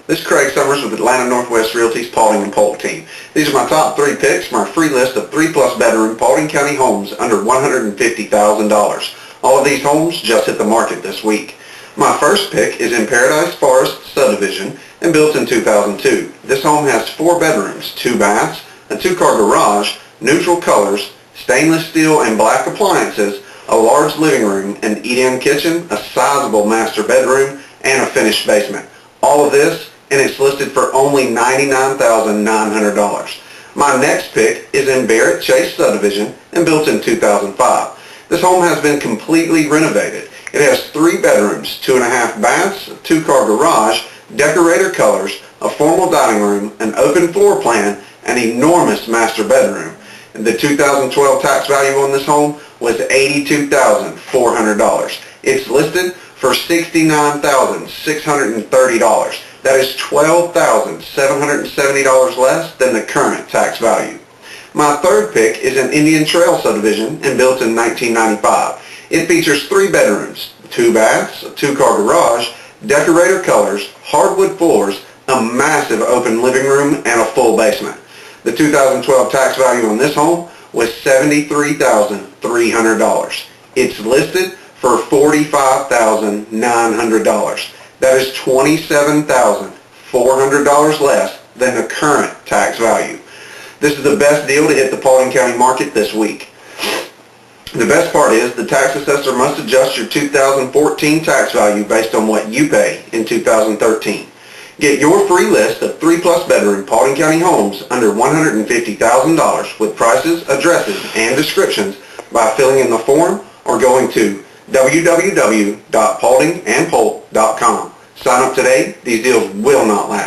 This is Craig Summers with Atlanta Northwest Realty's Paulding and Polk team. These are my top 3 picks from our free list of 3-plus bedroom Paulding County homes under $150,000. All of these homes just hit the market this week. My first pick is in Paradise Forest subdivision and built in 2002. This home has 4 bedrooms, 2 baths, a 2-car garage, neutral colors, stainless steel and black appliances, a large living room, an eat-in kitchen, a sizable master bedroom, and a finished basement. All of this, and it's listed for only $99,900. My next pick is in Barrett Chase subdivision and built in 2005. This home has been completely renovated. It has 3 bedrooms, 2.5 baths, a 2-car garage, decorator colors, a formal dining room, an open floor plan, an enormous master bedroom. The 2012 tax value on this home was $82,400. It's listed for $69,630. That is $12,770 less than the current tax value. My third pick is an Indian Trail subdivision and built in 1995. It features 3 bedrooms, 2 baths, a 2-car garage, decorator colors, hardwood floors, a massive open living room, and a full basement. The 2012 tax value on this home was $73,300. It's listed for $45,900. That is $27,400 less than the current tax value. This is the best deal to hit the Paulding County market this week. The best part is the tax assessor must adjust your 2014 tax value based on what you pay in 2013. Get your free list of 3-plus bedroom Paulding County homes under $150,000 with prices, addresses, and descriptions by filling in the form or going to www.pauldingandpolk.com. Sign up today. These deals will not last.